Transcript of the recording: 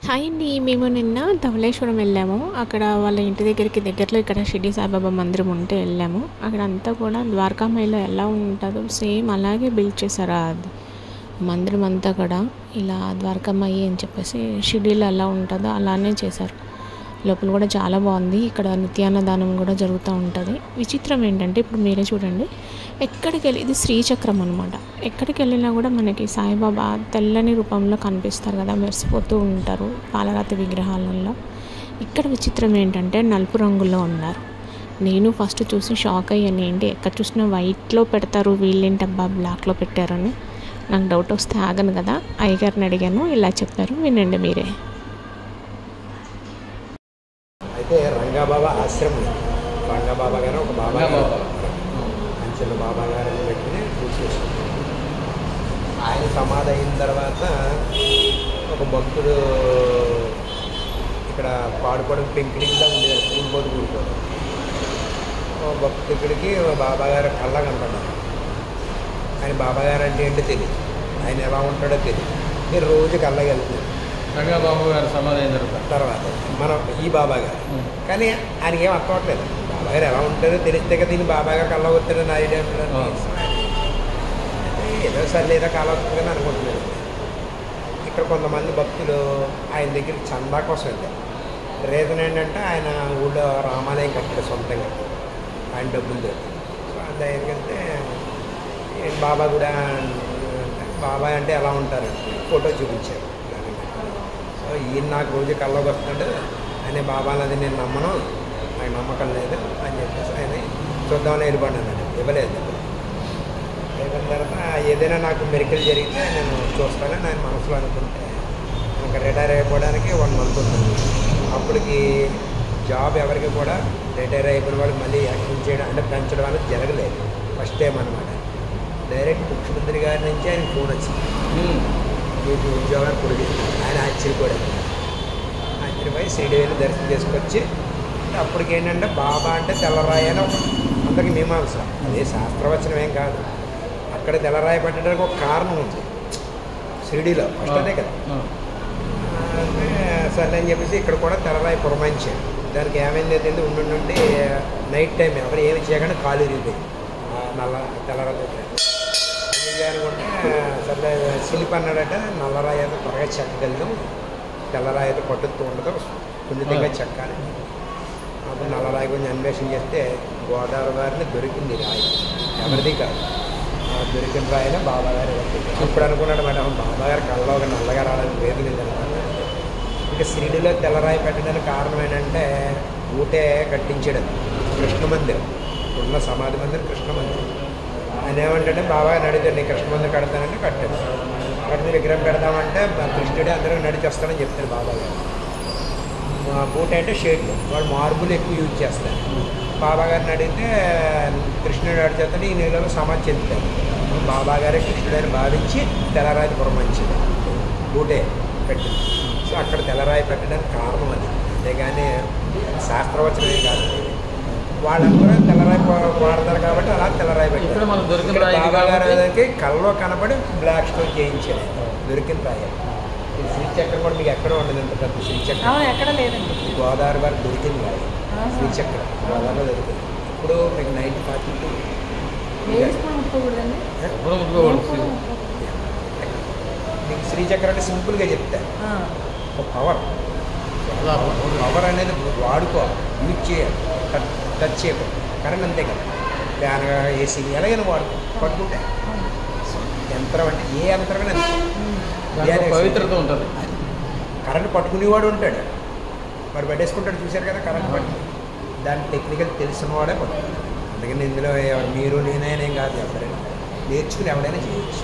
Hi అండి. మేము నిన్న ధవళేశ్వరం వెళ్ళాము. అక్కడ వాళ్ళ ఇంటి దగ్గరలో ఇక్కడ షిరిడి సాయిబాబా మందిరం ఉంటే వెళ్ళాము. అక్కడ అంతా కూడా ద్వారకామాయిలో ఎలా ఉంటుందో సేమ్ అలాగే బిల్డ్ చేశారు. అది మందిరం అంతా కూడా ఇలా ద్వారకామాయి అని చెప్పేసి షిరిడీలో ఎలా ఉంటుందో అలానే చేశారు. లోపల కూడా చాలా బాగుంది. ఇక్కడ నిత్యాన్నదానం కూడా జరుగుతూ ఉంటుంది. విచిత్రం ఏంటంటే ఇప్పుడు మీరే చూడండి, ఎక్కడికి వెళ్ళి ఇది శ్రీచక్రం అనమాట. ఎక్కడికి వెళ్ళినా కూడా మనకి సాయిబాబా తెల్లని రూపంలో కనిపిస్తారు కదా, మెరిసిపోతూ ఉంటారు పాలరాతి విగ్రహాలలో. ఇక్కడ విచిత్రం ఏంటంటే నలుపు రంగులో ఉన్నారు. నేను ఫస్ట్ చూసి షాక్ అయ్యాను, ఏంటి ఎక్కడ చూసినా వైట్లో పెడతారు, వీళ్ళేంటబ్బా బ్లాక్లో పెట్టారని. నాకు డౌట్ వస్తే ఆగను కదా, అయ్యగారిని అడిగాను, ఇలా చెప్పారు, వినండి మీరే. అయితే రంగాబాబా ఆశ్రమం, రంగాబాబా గారు ఒక బాబా అంచెల బాబా గారిని పెట్టి పూజ చేశారు. ఆయన సమాధి అయిన తర్వాత ఒక భక్తుడు ఇక్కడ పాడుకోవడం పెంకిడిగా ఉండేది, కూలిపోదు. భక్తుడికి బాబా గారు కళ్ళ కనపడ్డారు. ఆయన బాబా గారు అంటే ఏంటో తెలియదు, ఆయన ఎలా ఉంటాడో తెలియదు. మీరు రోజు కళ్ళకి వెళ్తున్నారు రంగాబాబు గారు సమాధి అయిన తర్వాత మనం ఈ బాబా గారు, కానీ ఆయనకి ఏం అర్థం అవట్లేదు. బాబా గారు ఎలా ఉంటారో తెలిస్తే కదా దీన్ని బాబా గారు కళ్ళ వస్తాడని ఐడియా ఏదో సరే లేదా కాలం వస్తుంది కానీ అనుకుంటున్నాను. ఇక్కడ కొంతమంది భక్తులు ఆయన దగ్గరికి చందా కోసం వెళ్తారు. రీజన్ ఏంటంటే ఆయన ఊళ్ళో రామాలయం కట్టాడు సొంతంగా, ఆయన డబ్బులు దొరుకుతాయి. సో ఆయన దగ్గరికి వెళ్తే బాబా కూడా బాబా అంటే ఎలా ఉంటారంటే ఫోటో చూపించారు. సో ఈయన నాకు రోజు కళ్ళకి వస్తుంటే ఆయన బాబాలు అది నేను నమ్మను, నాకు నమ్మకం లేదు అని చెప్పేసి ఆయన చూద్దామని వెళ్ళిపోయాను. ఇవ్వలేదు. అయిపోయిన తర్వాత ఏదైనా నాకు మెరికల్ జరిగితే నేను చూస్తానని ఆయన మనసులో అనుకుంటే ఇంకా రిటైర్ అయిపోవడానికి 1 month ఉంటుంది. అప్పటికి జాబ్ ఎవరికి కూడా రిటైర్ అయిపోయిన వాళ్ళకి మళ్ళీ యాక్టింగ్ చేయడం అంటే పెంచడం అనేది జరగలేదు. ఫస్ట్ టైం అనమాట. డైరెక్ట్ ముఖ్యమంత్రి గారి నుంచి ఆయన ఫోన్ వచ్చింది, మీకు ఉద్యోగాన్ని పొడిగిస్తుంది. ఆయన ఆశ్చర్యపోయి షిరిడి వెళ్ళి దర్శనం చేసుకొచ్చి అప్పటికి ఏంటంటే బాబా అంటే తెల్లరాయి అని అందరికి మీమాంస, అదే శాస్త్రవచనం ఏం కాదు. అక్కడ తెల్లరాయి పెట్టడానికి ఒక కారణం ఉంది షిరిడీలో, ఫస్ట్ అదే కదా. సరే అని చెప్పేసి ఇక్కడ కూడా తెల్లరాయి పురమాయించారు. దానికి ఏమైంది అయితే ఉండి నైట్ టైం ఎవరు ఏమి చేయకుండా కాలు ఇరిగిపోయింది తెల్లరాయి దగ్గర అనుకుంటే. సరే శిల్పి అన్నాడట, నల్లరాయి అయితే త్వరగా చెక్కగలిగాం, తెల్లరాయి అయితే పట్టుతూ ఉండదు, సున్నితంగా చెక్కాలి. అప్పుడు నల్లరాయి గురించి అన్వేషణ చేస్తే గోదావరి గారిని దొరికింది రాయి, ఎవరిది కాదు. దొరికిన రాయిన బాబా గారు ఇప్పుడు అనుకున్నాడు మేడం, బాబా గారి కళ్ళలో ఒక నల్లగా రావడానికి లేదు లేదన్నమాట. ఇంకా షిరిడీలో తెల్లరాయి పెట్టడానికి కారణం ఏంటంటే ఊటే కట్టించడం కృష్ణ మందిరం, ఉన్న సమాధి మందిరం కృష్ణ మందిరం. ఆయన ఏమంటే బాబా నడితే నీ కృష్ణ మందిరం కడతానంటే కట్టాడు. కడితే విగ్రహం పెడతామంటే కృష్ణుడే అందరూ నడిచేస్తానని చెప్తాడు బాబా గారు. బూట అంటే షేడ్లు, వాడు మార్బుల్ ఎక్కువ యూజ్ చేస్తారు. బాబా గారిని అడిగితే కృష్ణుడు అడిచేస్తాడు, ఈ నీళ్ళలో సమాధి చెందుతాడు. బాబా గారే కృష్ణుడని భావించి తెల్లరాయి పురమాయించింది, బూటే పెట్టింది. సో అక్కడ తెల్లరాయి పెట్టడానికి కారణం అది, అంతేగాని శాస్త్రవచనమే కాదు. వాళ్ళందరూ తెల్లరాయి వాడతారు కాబట్టి అలా తెల్లరాయి పెట్టారు. బాబా గారికి కళ్ళలో కనపడి బ్లాక్ స్టోన్ చేయించారు, దొరికిన రాయి. ఈ శ్రీచక్రం కూడా మీకు ఎక్కడ ఉండదు, ఎంత పెద్ద శ్రీచక్రం ఎక్కడ లేదండి. గోదావరి గారికి దొరికింది రాయి, శ్రీచక్రం గోదావరిలో దొరికింది. ఇప్పుడు మీకు 942 మీకు శ్రీచక్రం అంటే సింపుల్గా చెప్తారు, ఒక పవర్ అనేది వాడుకోవాలి, యూజ్ చేయాలి, టచ్ చేయకూడదు. కరెంట్ అంతే కదా, ఫ్యాన్గా ఏసీ ఎలాగైనా వాడుకో, పట్టుకుంటే యంత్రం అంటే ఏ యంత్రమైనా అంతే పవిత్రత ఉంటుంది. కరెంట్ పట్టుకునేవాడు ఉంటాడు, వాడు పట్టేసుకుంటాడు, చూశారు కదా కరెంట్ పట్టు. దాని టెక్నికల్ తెలిసిన వాడే పట్టుకుంటాడు. అందుకని ఇందులో మీరు నేనైనా ఏం కాదు, ఎవరైనా నేర్చుకుని ఎవరైనా చేయొచ్చు.